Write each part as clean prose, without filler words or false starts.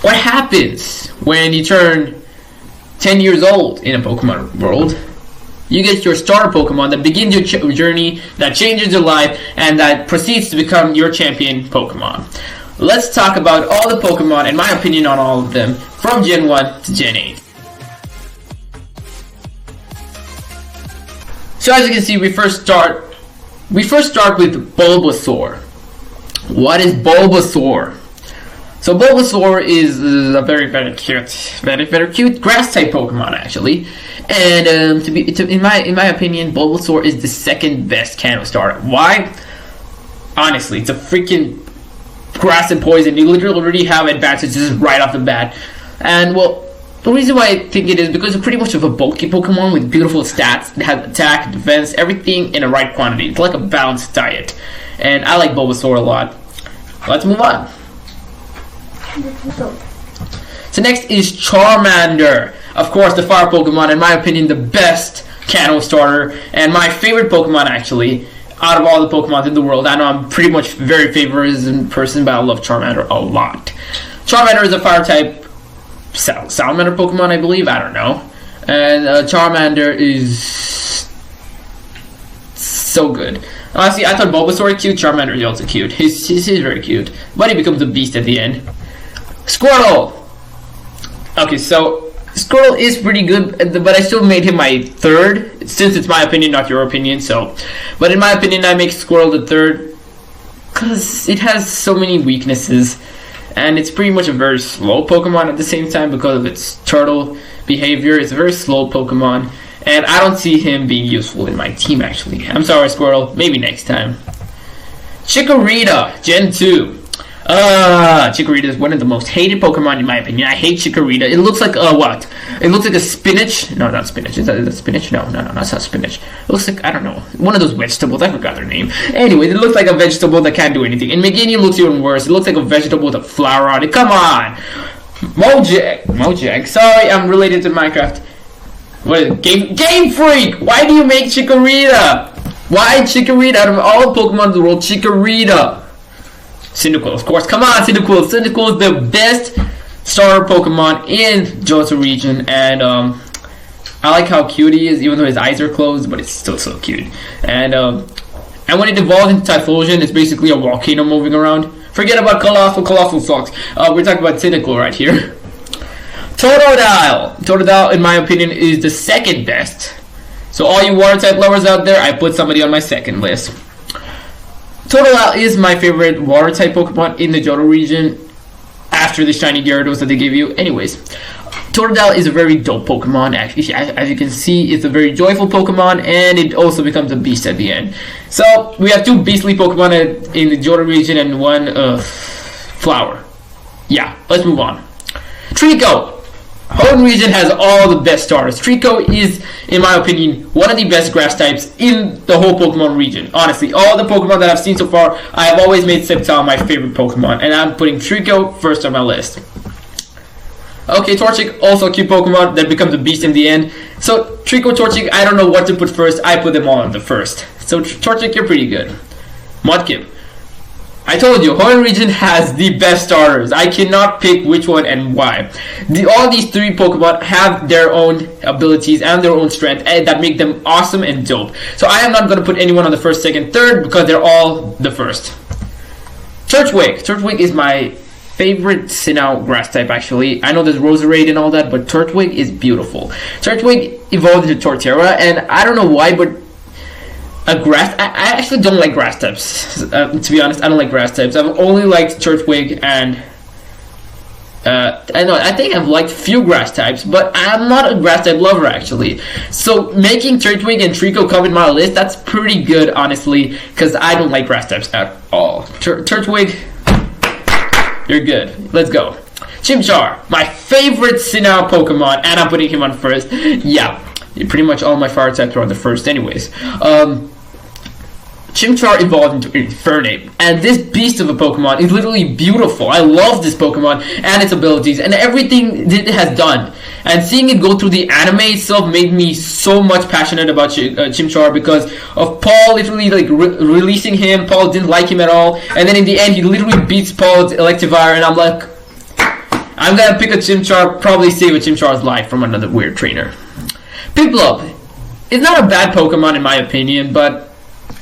what happens when you turn 10 years old in a Pokemon world? You get your starter Pokemon that begins your journey, that changes your life, and that proceeds to become your champion Pokemon. Let's talk about all the Pokemon and my opinion on all of them from Gen 1 to Gen 8. So as you can see, we first start with Bulbasaur. What is Bulbasaur? So Bulbasaur is a very cute grass type Pokemon actually, and in my opinion, Bulbasaur is the second best Kanto starter. Why? Honestly, it's a freaking grass and poison. You literally already have advantages right off the bat, and well, the reason why I think it is because it's pretty much of a bulky Pokemon with beautiful stats. It has attack, defense, everything in the right quantity. It's like a balanced diet, and I like Bulbasaur a lot. Let's move on. So next is Charmander. Of course, the fire Pokemon, in my opinion, the best Kanto starter, and my favorite Pokemon actually, out of all the Pokemon in the world. I know I'm pretty much very favorism person, but I love Charmander a lot. Charmander is a fire type salamander Pokemon, I believe. I don't know. And Charmander is so good. Honestly, I thought Bulbasaur was cute. Charmander is also cute. He's very cute, but he becomes a beast at the end. Squirtle. Okay, so Squirtle is pretty good, but I still made him my third, since it's my opinion, not your opinion. So, but in my opinion, I make Squirtle the third because it has so many weaknesses, and it's pretty much a very slow Pokemon at the same time because of its turtle behavior. It's a very slow Pokemon, and I don't see him being useful in my team actually. I'm sorry, Squirtle. Maybe next time. Chikorita, Gen 2. Chikorita is one of the most hated Pokemon in my opinion. I hate Chikorita. It looks like what? It looks like a spinach. No, not spinach. Is that spinach? No, that's not spinach. It looks like, I don't know, one of those vegetables. I forgot their name. Anyway, it looks like a vegetable that can't do anything. And Meganium looks even worse. It looks like a vegetable with a flower on it. Come on! Mojang. Sorry, I'm related to Minecraft. What is it? Game Freak! Why do you make Chikorita? Why Chikorita? Out of all Pokemon in the world, Chikorita. Cyndaquil, of course. Come on, Cyndaquil. Cyndaquil is the best starter Pokemon in Johto region, and I like how cute he is, even though his eyes are closed, but it's still so cute. And when it evolves into Typhlosion, it's basically a volcano moving around. Forget about Colossal sucks. We're talking about Cyndaquil right here. Totodile, in my opinion, is the second best. So all you water type lovers out there, I put somebody on my second list. Totodile is my favorite water type Pokemon in the Johto region after the shiny Gyarados that they give you. Anyways, Totodile is a very dope Pokemon. Actually, as you can see, it's a very joyful Pokemon, and it also becomes a beast at the end. So we have two beastly Pokemon in the Johto region and one flower. Yeah, let's move on. Trico. Hoenn region has all the best starters. Trico is, in my opinion, one of the best grass types in the whole Pokemon region. Honestly, all the Pokemon that I've seen so far, I have always made Sceptile my favorite Pokemon, and I'm putting Trico first on my list. Okay, Torchic, also a cute Pokemon that becomes a beast in the end. So, Trico, Torchic, I don't know what to put first. I put them all on the first. So, Torchic, you're pretty good. Mudkip. I told you, Hoenn region has the best starters. I cannot pick which one and why. All these three Pokemon have their own abilities and their own strength that make them awesome and dope. So I am not going to put anyone on the first, second, third because they're all the first. Turtwig. Turtwig is my favorite Sinnoh grass type actually. I know there's Roserade and all that, but Turtwig is beautiful. Turtwig evolved into Torterra, and I don't know why, but I actually don't like grass types. To be honest, I don't like grass types. I've only liked Turtwig and I think I've liked few grass types, but I'm not a grass type lover actually. So making Turtwig and Trico come in my list, that's pretty good honestly, because I don't like grass types at all. Turtwig, you're good. Let's go. Chimchar, my favorite Sinnoh Pokemon, and I'm putting him on first. Yeah, pretty much all my fire types are on the first anyways. Chimchar evolved into Infernape, and this beast of a Pokemon is literally beautiful. I love this Pokemon and its abilities and everything it has done. And seeing it go through the anime itself made me so much passionate about Chimchar because of Paul literally releasing him. Paul didn't like him at all, and then in the end he literally beats Paul's Electivire, and I'm like, I'm gonna pick a Chimchar, probably save a Chimchar's life from another weird trainer. Piplup is not a bad Pokemon in my opinion, but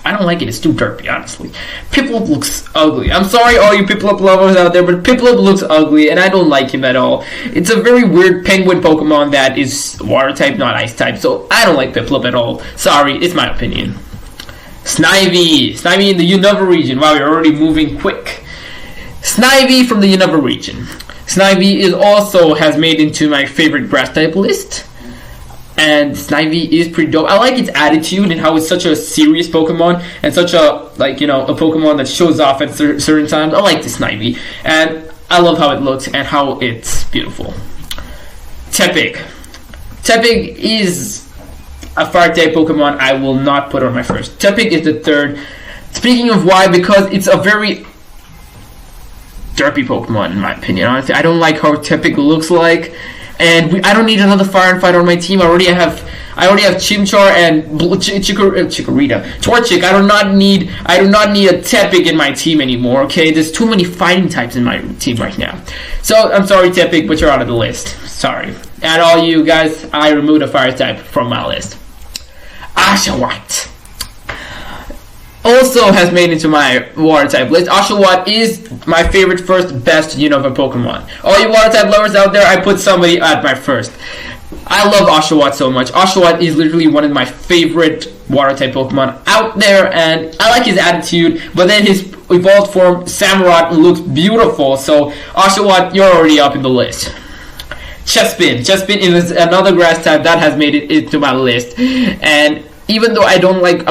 I don't like it. It's too derpy, honestly. Piplup looks ugly. I'm sorry, all you Piplup lovers out there, but Piplup looks ugly, and I don't like him at all. It's a very weird penguin Pokemon that is water type, not ice type, so I don't like Piplup at all. Sorry, it's my opinion. Snivy. Snivy in the Unova region. Wow, we're already moving quick. Snivy from the Unova region. Snivy is also has made into my favorite grass type list. And Snivy is pretty dope. I like its attitude and how it's such a serious Pokemon and such a, like, you know, a Pokemon that shows off at certain times. I like the Snivy. And I love how it looks and how it's beautiful. Tepig. Tepig is a fire type Pokemon I will not put on my first. Tepig is the third. Speaking of why, because it's a very derpy Pokemon in my opinion. Honestly, I don't like how Tepig looks like. And I don't need another fire fighter on my team. I already have Chimchar and Chikorita. Torchic. I do not need a Tepig in my team anymore. Okay, there's too many fighting types in my team right now. So I'm sorry, Tepig, but you're out of the list. Sorry. And all you guys, I removed a fire type from my list. Oshawott also has made into my water type list. Oshawott is my favorite first best Unova Pokemon. All you water type lovers out there, I put somebody at my first. I love Oshawott so much. Oshawott is literally one of my favorite water type Pokemon out there, and I like his attitude, but then his evolved form, Samurott, looks beautiful, so Oshawott, you're already up in the list. Chespin. Chespin is another grass type that has made it into my list, and even though I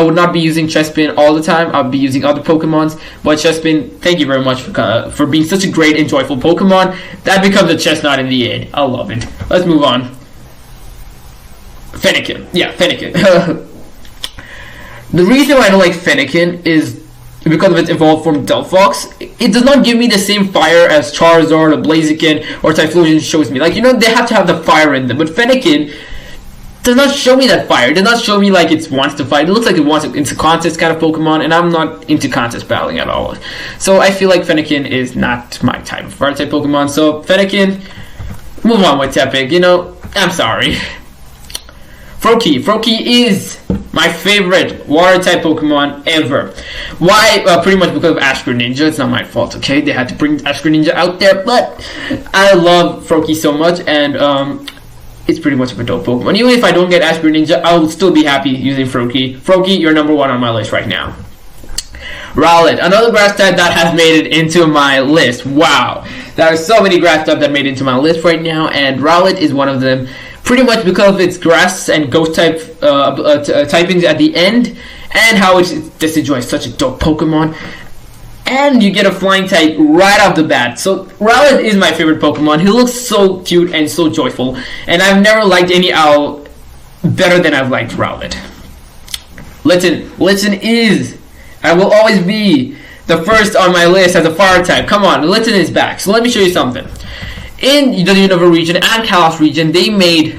would not be using Chespin all the time, I'll be using other Pokemons. But Chespin, thank you very much for being such a great and joyful Pokemon. That becomes a Chestnut in the end. I love it. Let's move on. Fennekin. Yeah, Fennekin. The reason why I don't like Fennekin is because of its evolved form Delphox. It does not give me the same fire as Charizard or Blaziken or Typhlosion shows me. Like, you know, they have to have the fire in them. But Fennekin does not show me that fire. It does not show me like it wants to fight. It looks like it wants to, it's a contest kind of Pokemon, and I'm not into contest battling at all. So I feel like Fennekin is not my type of fire type Pokemon. So Fennekin, move on with Tepig. You know, I'm sorry. Froakie. Froakie is my favorite water type Pokemon ever. Why? Pretty much because of Ash Greninja. It's not my fault, okay? They had to bring Ash Greninja out there, but I love Froakie so much, and it's pretty much of a dope Pokemon. Even if I don't get Ash Greninja, I will still be happy using Froakie. Froakie, you're number one on my list right now. Rowlet, another grass type that has made it into my list. Wow, there are so many grass types that made it into my list right now, and Rowlet is one of them. Pretty much because of its grass and ghost type typings at the end, and how it's Decidueye is such a dope Pokemon. And you get a flying type right off the bat. So Rowlet is my favorite Pokemon. He looks so cute and so joyful. And I've never liked any owl better than I've liked Rowlet. Litten. Litten is, I will always be, the first on my list as a fire type. Come on, Litten is back. So let me show you something. In the Unova region and Kalos region, they made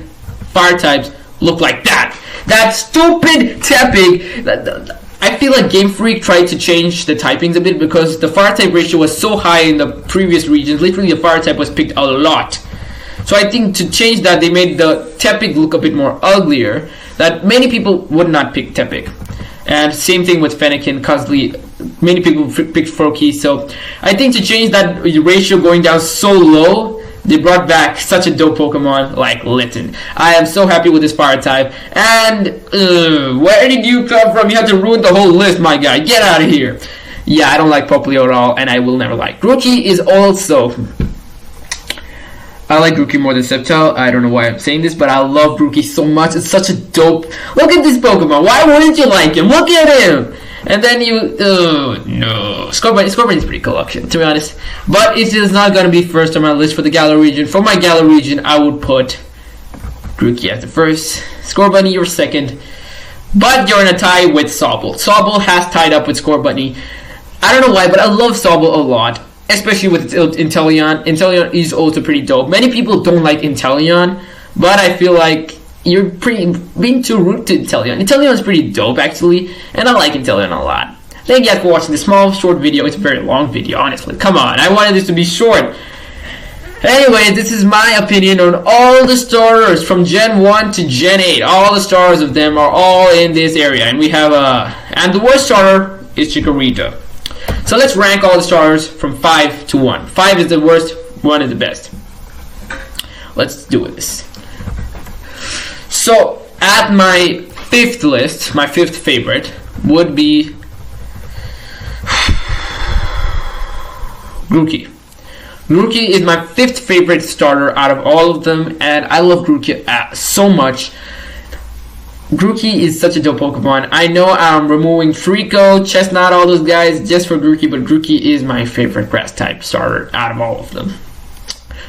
fire types look like that. That stupid Tepig. I feel like Game Freak tried to change the typings a bit because the fire type ratio was so high in the previous regions. Literally, the fire type was picked a lot. So I think to change that, they made the Tepig look a bit more uglier. That many people would not pick Tepig. And same thing with Fennekin, because many people picked Froakie. So I think to change that ratio going down so low, they brought back such a dope Pokemon like Litten. I am so happy with this fire type. And where did you come from? You had to ruin the whole list, my guy. Get out of here. Yeah, I don't like Popplio at all, and I will never like. Grookey is also... I like Grookey more than Sceptile. I don't know why I'm saying this, but I love Grookey so much. It's such a dope... Look at this Pokemon. Why wouldn't you like him? Look at him. And then you... Oh, no. Scorbunny is pretty cool, actually, to be honest. But it is not going to be first on my list for the Galar region. For my Galar region, I would put Grookey as the first. Scorbunny, you're second. But you're in a tie with Sobble. Sobble has tied up with Scorbunny. I don't know why, but I love Sobble a lot. Especially with Inteleon. Inteleon is also pretty dope. Many people don't like Inteleon, but I feel like you're being too rude to Inteleon. Inteleon is pretty dope, actually, and I like Inteleon a lot. Thank you guys for watching this small, short video. It's a very long video, honestly. Come on, I wanted this to be short. Anyway, this is my opinion on all the starters from Gen 1 to Gen 8. All the stars of them are all in this area. And we have and the worst starter is Chikorita. So let's rank all the stars from 5 to 1. 5 is the worst, 1 is the best. Let's do this. So at my 5th list, my 5th favorite would be Grookey. Grookey is my 5th favorite starter out of all of them, and I love Grookey so much. Grookey is such a dope Pokemon. I know I'm removing Trico, Chestnut, all those guys just for Grookey, but Grookey is my favorite grass type starter out of all of them.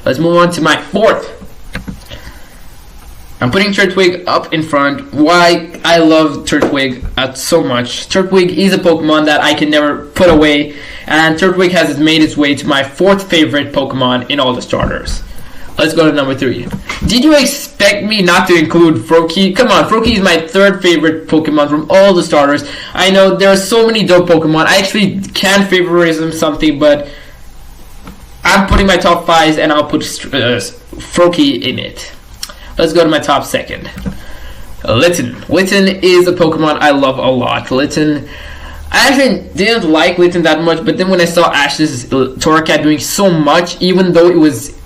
Let's move on to my 4th. I'm putting Turtwig up in front. Why? I love Turtwig so much. Turtwig is a Pokemon that I can never put away, and Turtwig has made its way to my 4th favorite Pokemon in all the starters. Let's go to number 3. Did you expect me not to include Froakie? Come on, Froakie is my 3rd favorite Pokemon from all the starters. I know there are so many dope Pokemon. I actually can favoritism something, but I'm putting my top 5s and I'll put Froakie in it. Let's go to my top 2nd. Litten. Litten is a Pokemon I love a lot. Litten, I actually didn't like Litten that much, but then when I saw Ash's Torracat doing so much, even though it was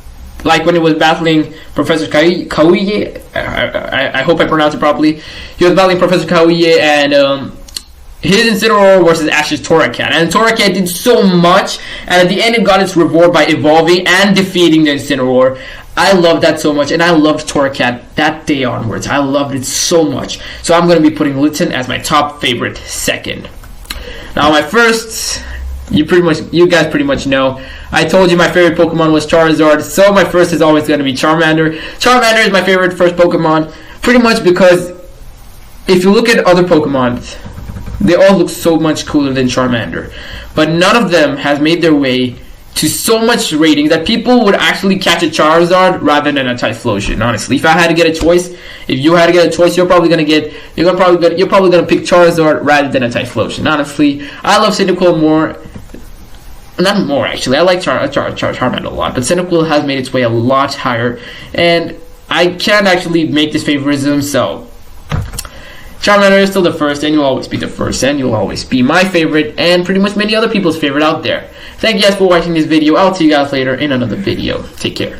like when it was battling Professor Kauye, I hope I pronounced it properly. He was battling Professor Kauye and his Incineroar versus Ash's Torracat. And Torracat did so much, and at the end it got its reward by evolving and defeating the Incineroar. I loved that so much, and I loved Torracat that day onwards. I loved it so much. So I'm going to be putting Litten as my top favorite 2nd. Now my 1st, you guys pretty much know. I told you my favorite Pokemon was Charizard, so my 1st is always going to be Charmander. Charmander is my favorite first Pokemon, pretty much because if you look at other Pokemon, they all look so much cooler than Charmander. But none of them has made their way to so much rating that people would actually catch a Charizard rather than a Typhlosion. Honestly, if I had to get a choice, if you had to get a choice, you're probably gonna pick Charizard rather than a Typhlosion. Honestly, I love Cyndaquil more. Not more actually. I like Charmander a lot, but Cyndaquil has made its way a lot higher, and I can't actually make this favoritism. So Charmander is still the 1st, and you'll always be the 1st, and you'll always be my favorite, and pretty much many other people's favorite out there. Thank you guys for watching this video. I'll see you guys later in another video. Take care.